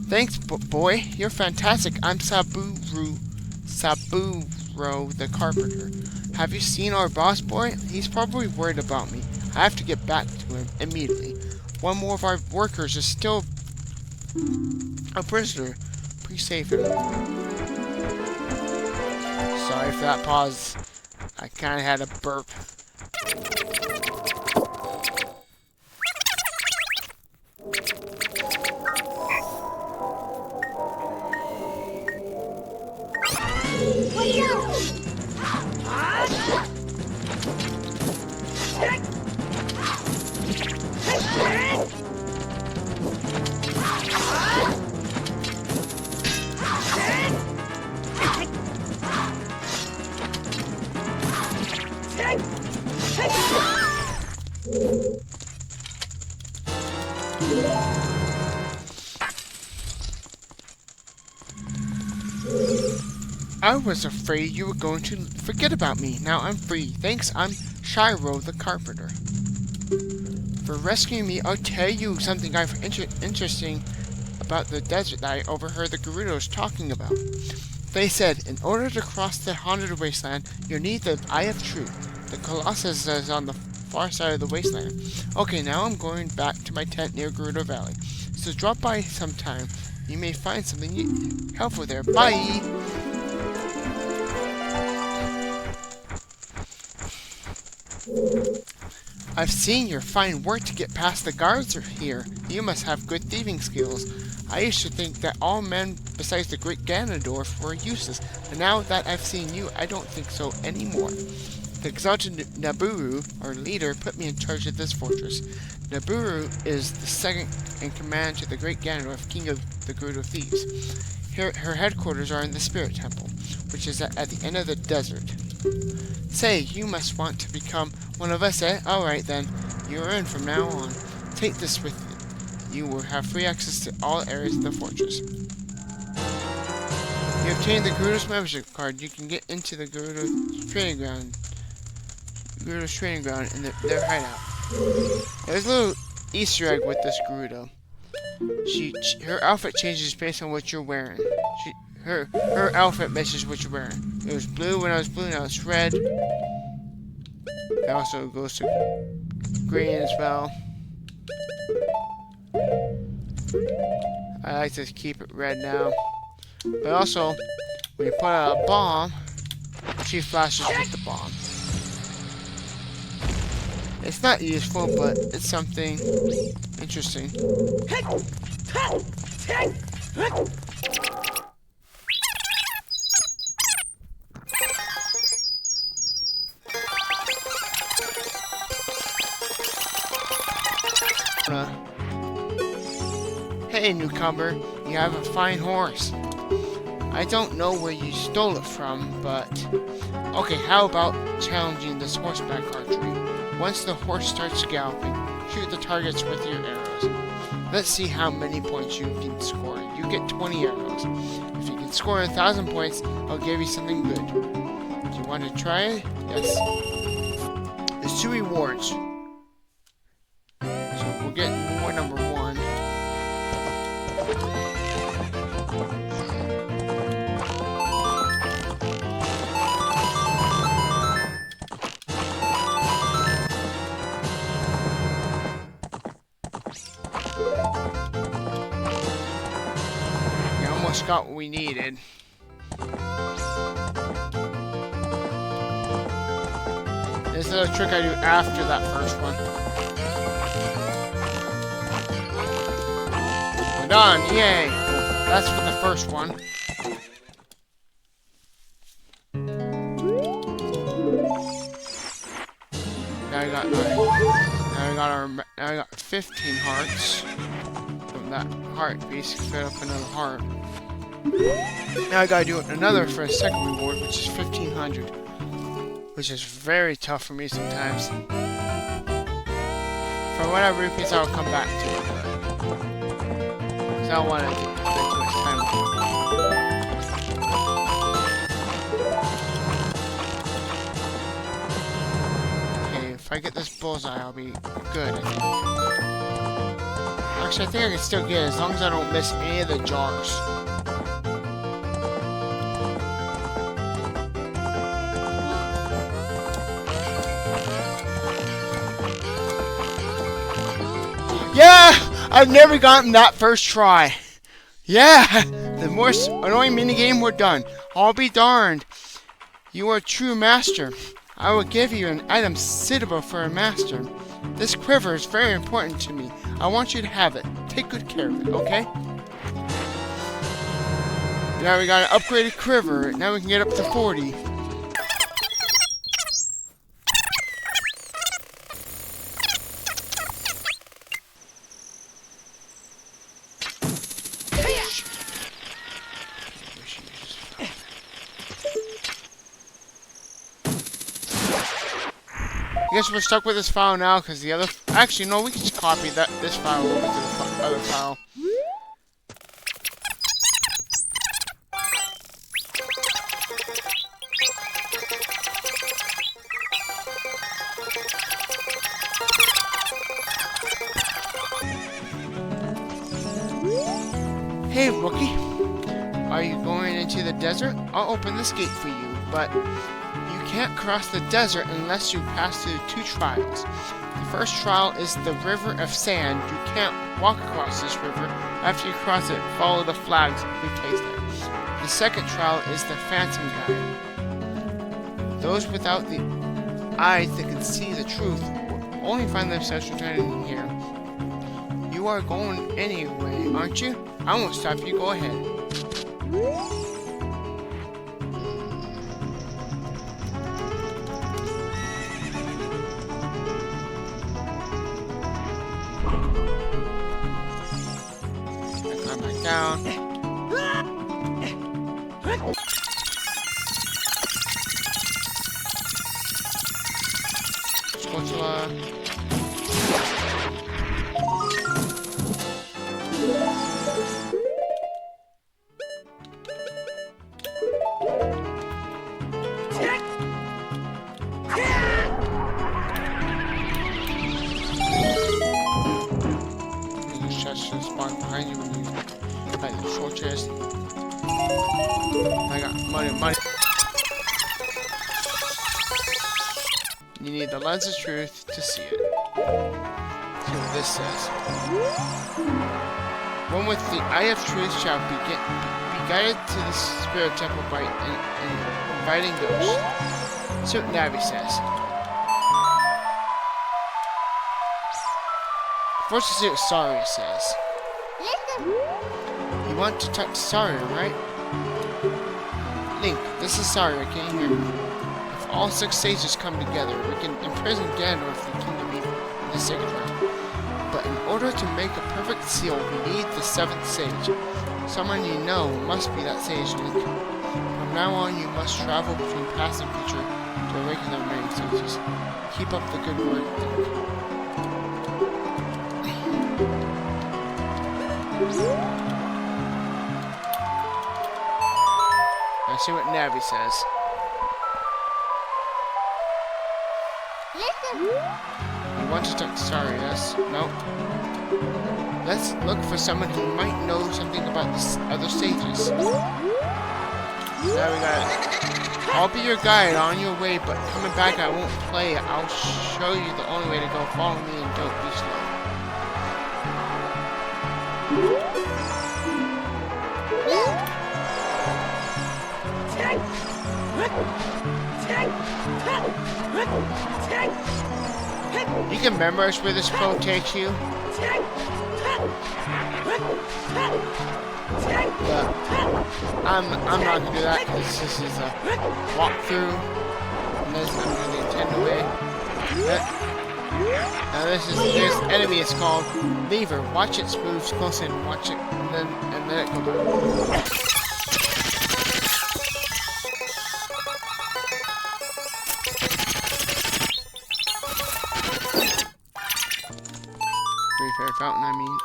S1: Thanks, boy. You're fantastic. I'm Saburo the carpenter. Have you seen our boss, boy? He's probably worried about me. I have to get back to him immediately. One more of our workers is still a prisoner. Please save him. Sorry for that pause. I kind of had a burp. I was afraid you were going to forget about me. Now I'm free. Thanks, I'm Shiro the carpenter. For rescuing me, I'll tell you something I've interesting about the desert that I overheard the gerudos talking about. They said, in order to cross the haunted wasteland, you'll need the Eye of Truth. The Colossus is on the far side of the wasteland. Okay, now I'm going back to my tent near Gerudo Valley. So drop by sometime. You may find something helpful there. Bye! I've seen your fine work to get past the guards here. You must have good thieving skills. I used to think that all men besides the great Ganondorf were useless, but now that I've seen you, I don't think so anymore. The exalted Naburu, our leader, put me in charge of this fortress. Naburu is the second in command to the great Ganondorf, king of the Gerudo thieves. Her headquarters are in the Spirit Temple, which is at the end of the desert. Say, you must want to become one of us, eh? Alright then, you're in from now on. Take this with you. You will have free access to all areas of the fortress. You obtain the Gerudo's membership card. You can get into the Gerudo's training ground. In their hideout. There's a little Easter egg with this gerudo. Her outfit changes based on what you're wearing. Her outfit matches what you're wearing. It was blue when I was blue, now it's red. It also goes to green as well. I like to keep it red now. But also, when you put out a bomb, she flashes with the bomb. It's not useful, but it's something interesting. Hey, newcomer, you have a fine horse. I don't know where you stole it from, but... Okay, how about challenging this horseback archery? Once the horse starts galloping, shoot the targets with your arrows. Let's see how many points you can score. You get 20 arrows. If you can score 1,000 points, I'll give you something good. Do you want to try it? Yes. There's 2 rewards. So we'll get reward number 1. Got what we needed. This is a trick I do after that first one. We're done, yay! That's for the first one. Now I got 15 hearts. From that heart piece, fit up another heart. Now I gotta do another for a second reward, which is 1,500. Which is very tough for me sometimes. For whatever reasons, I'll come back to it, but... Because I don't want to spend too much time with it. Okay, if I get this bullseye, I'll be good, I think. Actually, I think I can still get it, as long as I don't miss any of the jars. Yeah! I've never gotten that first try. Yeah! The most annoying minigame, we're done. I'll be darned. You are a true master. I will give you an item suitable for a master. This quiver is very important to me. I want you to have it. Take good care of it, okay? Now we got an upgraded quiver. Now we can get up to 40. I guess we're stuck with this file now because the other... Actually, no, we can just copy this file over to the other file. Hey, rookie. Are you going into the desert? I'll open this gate for you, but... You can't cross the desert unless you pass through 2 trials. The first trial is the river of sand. You can't walk across this river. After you cross it, follow the flags we placed there. The second trial is the phantom guide. Those without the eyes that can see the truth will only find themselves returning here. You are going anyway, aren't you? I won't stop you. Go ahead. Down. Spatula. spawn behind you when you fight the short chest. I got money. You need the lens of truth to see it. See what this says. One with the eye of truth shall be guided to the spirit temple by an inviting ghost. See what Navi says. First, to see what Saria says. You want to talk to Saria, right? Link, this is Saria. Can you hear me? If all 6 sages come together, we can imprison Ganondorf in the Kingdom Evil in the sacred realm. But in order to make a perfect seal, we need the 7th sage. Someone you know must be that sage, Link. From now on, you must travel between past and future to awaken the remaining sages. Keep up the good work, Link. Now see what Navi says. You want to talk to Saria, yes? No. Let's look for someone who might know something about the other sages. Now we got it. I'll be your guide on your way, but coming back I won't play. I'll show you the only way to go. Follow me and don't be slow. You can memorize where this boat takes you. But I'm not gonna do that because this is a walkthrough. And this I'm gonna intend away. Now this enemy is called Lever. Watch it moves close and watch it and then it goes back. Fair fountain, I mean.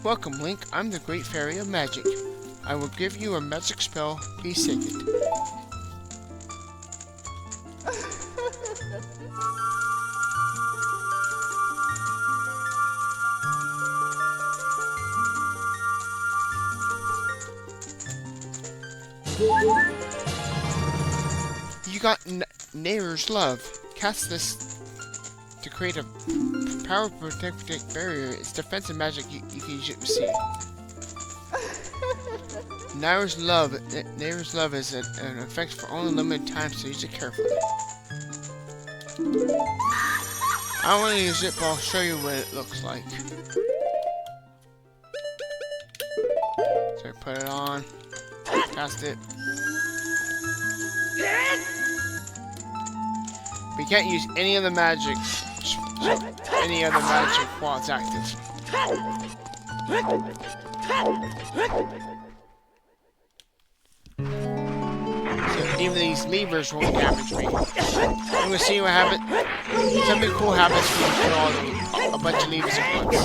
S1: Welcome, Link. I'm the Great Fairy of Magic. I will give you a magic spell. Please take it. You got Naryus Love. Cast this to create a powerful protective barrier. It's defensive magic you can use it to see. Naryus Love is an effect for only limited time, so use it carefully. I don't want to use it, but I'll show you what it looks like. So I put it on, cast it. We can't use any other magic while it's active. Even these levers won't damage me. I'm gonna see what happens. Something cool happens when you kill a bunch of levers at once.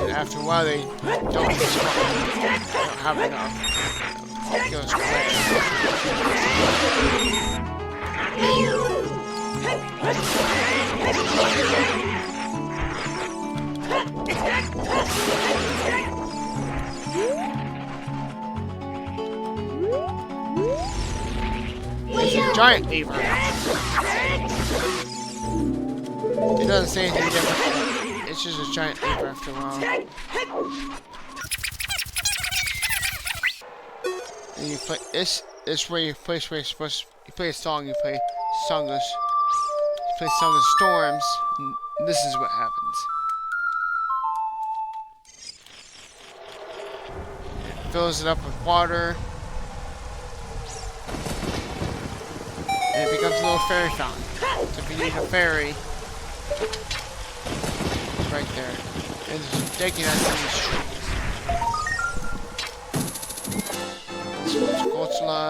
S1: And after a while, they don't have enough. Kill us quick. It's a giant lever. It doesn't say anything different. It's just a giant lever after a while. And you play this where you play where you're supposed to, you play a song, you play Song of Storms, and this is what happens. It fills it up with water, and it becomes a little fairy fountain. So if you need a fairy, It's right there. And it's digging at some of these trees. This one's Godzilla.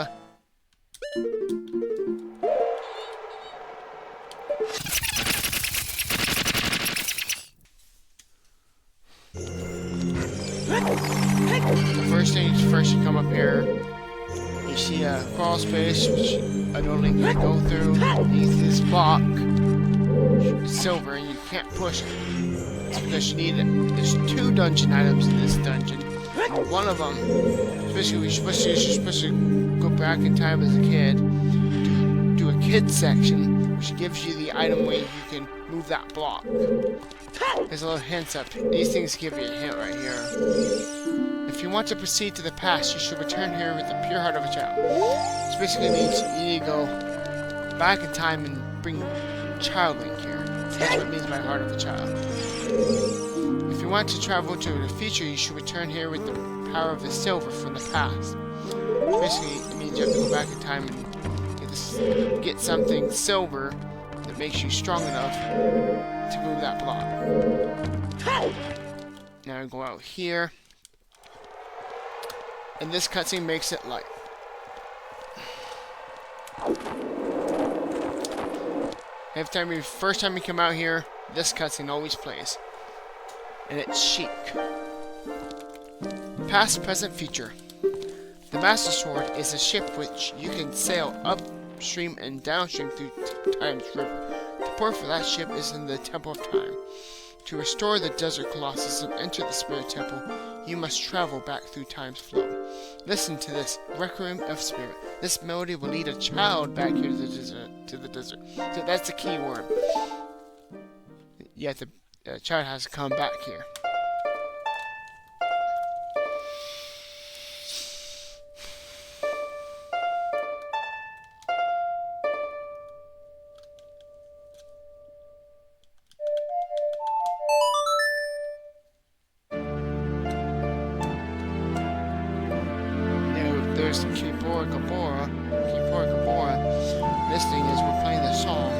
S1: First things first, you come up here. You see a crawl space, which I don't think you can go through. You see this block, it's silver, and you can't push it. It's because you need it. There's 2 dungeon items in this dungeon. And one of them, especially you're supposed to go back in time as a kid, do a kid section, which gives you the item where you can move that block. There's a little hints up. These things give you a hint right here. If you want to proceed to the past, you should return here with the pure heart of a child. This basically means you need to go back in time and bring Child Link here. That's what it means by heart of a child. If you want to travel to the future, you should return here with the power of the silver from the past. Basically, it means you have to go back in time and get something silver that makes you strong enough to move that block. Now we go out here. And this cutscene makes it light. First time you come out here, this cutscene always plays. And it's chic. Past, present, future. The Master Sword is a ship which you can sail upstream and downstream through Time's River. The port for that ship is in the Temple of Time. To restore the Desert Colossus and enter the Spirit Temple, you must travel back through Time's flow. Listen to this requiem of spirit. This melody will lead a child back here to the desert. So that's the key word. Yeah, the child has to come back here. There's Keyboard Gabora. This thing is we're playing the song.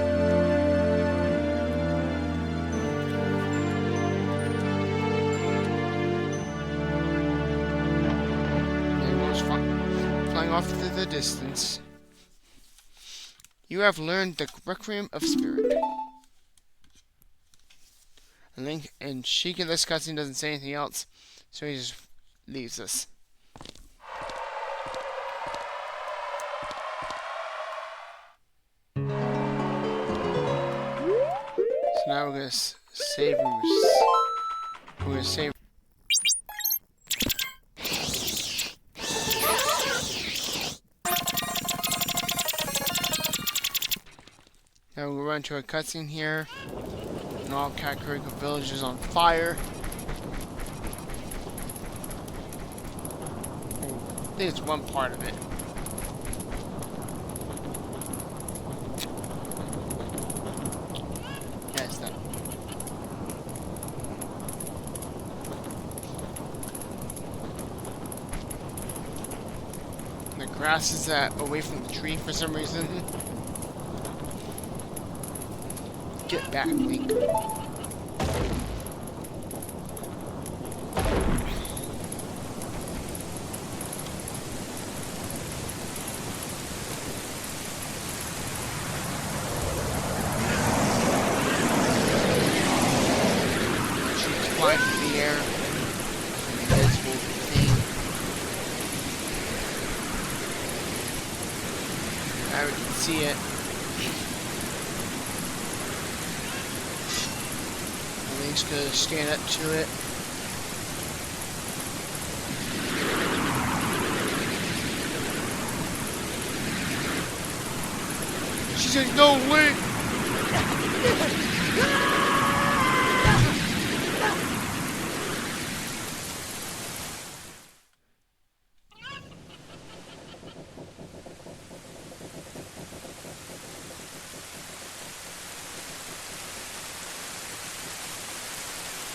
S1: And it was flying off to the distance. You have learned the requiem of spirit. And Link and Sheik in this cutscene doesn't say anything else, so he just leaves us. So now we're gonna save. We're gonna save. Now we'll run to a cutscene here, and all Kakariko village is on fire. I think it's one part of it. The grass is away from the tree for some reason. Get back, Link. She's flying through the air. Invisible thing. Now we can see it. Link's gonna stand up to it. She said, "No, Link!"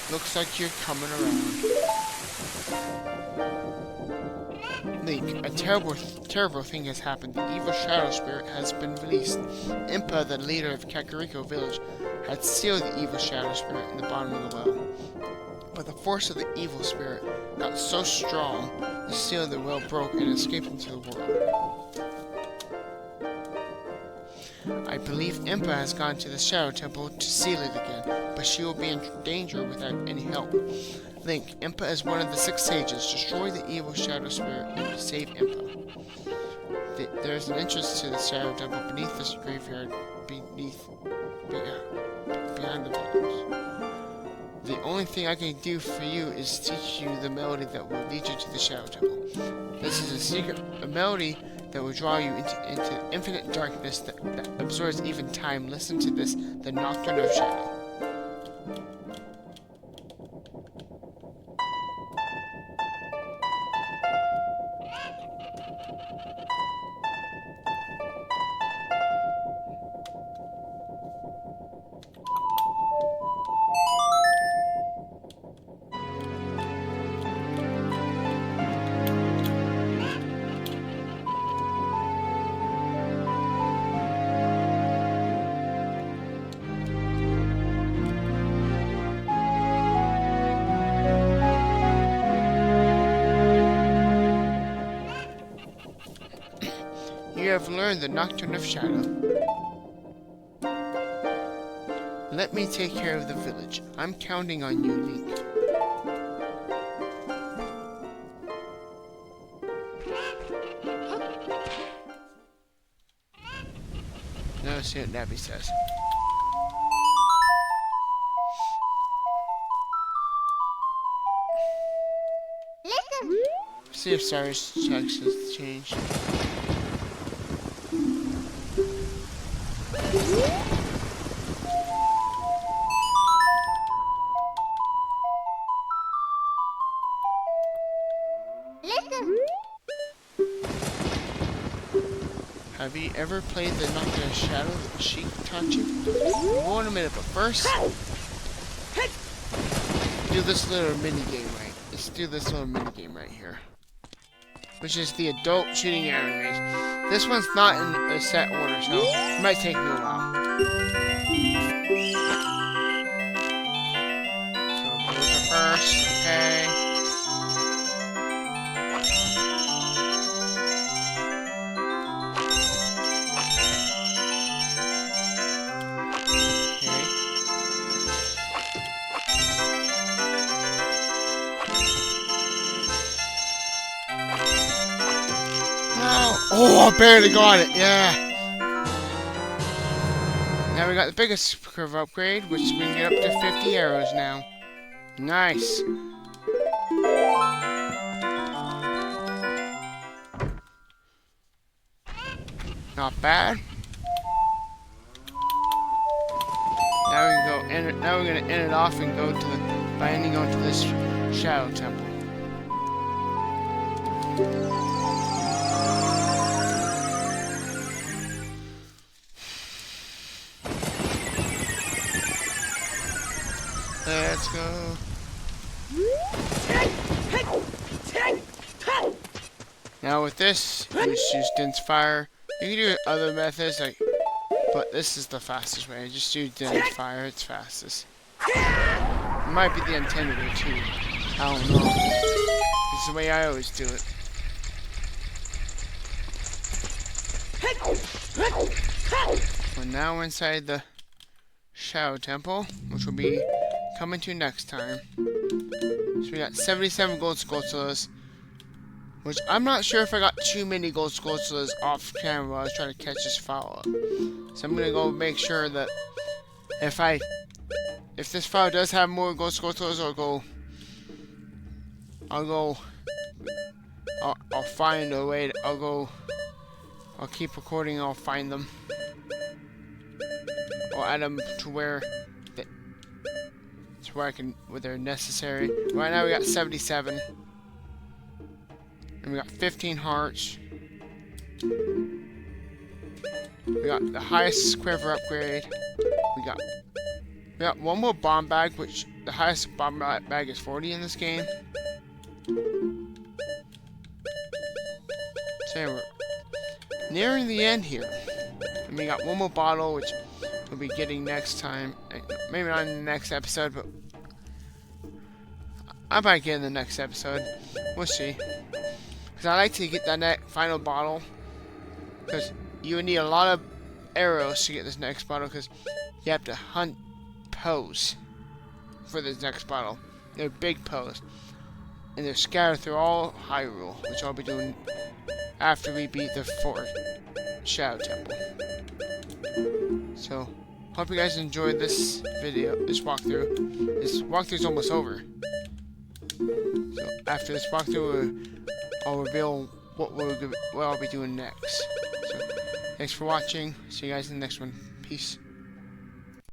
S1: Looks like you're coming around. Link, a terrible thing has happened. The evil shadow spirit has been released. Impa, the leader of Kakariko village, had sealed the evil shadow spirit in the bottom of the well. But the force of the evil spirit got so strong, the seal of the well broke and escaped into the world. I believe Impa has gone to the Shadow Temple to seal it again, but she will be in danger without any help. Link, Impa is one of the 6 sages. Destroy the evil Shadow Spirit and save Impa. There is an entrance to the Shadow Temple beneath this graveyard, behind the volumes. The only thing I can do for you is teach you the melody that will lead you to the Shadow Temple. This is a secret, a melody that will draw you into infinite darkness that absorbs even time. Listen to this, the Nocturne of Shadow. You have learned the Nocturne of Shadow. Let me take care of the village. I'm counting on you, Link. Now let's see what Nabby says.
S2: Listen.
S1: See if Cyrus checks has changed.
S2: Listen.
S1: Have you ever played the Nocturne of Shadow that Sheik taught you? We will in a minute, but first, do this little mini game right. Let's do this little mini game right here, which is the adult shooting arrow race. This one's not in a set order, so it might take me a while. So go to first, okay. Oh, I barely got it, yeah. Now we got the biggest quiver upgrade, which we can get up to 50 arrows now. Nice. Not bad. Now we can go end it, now we're gonna end it off and go to the by ending onto this Shadow Temple. Let's go. Now with this, you just use dense fire. You can do other methods, but this is the fastest way. Just do dense fire, it's fastest. It might be the intended way too. I don't know. It's the way I always do it. Well, now we're inside the Shadow Temple, which will be coming to next time. So we got 77 gold skulltulas, which I'm not sure if I got too many gold skulltulas off camera while I was trying to catch this follow-up. So I'm gonna go make sure that if this file does have more gold skulltulas, I'll find a way. I'll keep recording. I'll find them. I'll add them to where they're necessary. Right now we got 77. And we got 15 hearts. We got the highest quiver upgrade. We got one more bomb bag, which the highest bomb bag is 40 in this game. So we're nearing the end here. And we got one more bottle, which we'll be getting next time. Maybe not in the next episode, but I might get in the next episode. We'll see. Because I like to get that final bottle. Because you need a lot of arrows to get this next bottle. Because you have to hunt poes for this next bottle. They're big poes. And they're scattered through all Hyrule. Which I'll be doing after we beat the 4th Shadow Temple. So, hope you guys enjoyed this video, this walkthrough. This walkthrough's almost over. So, after this walkthrough, I'll reveal what I'll be doing next. So, thanks for watching. See you guys in the next one. Peace.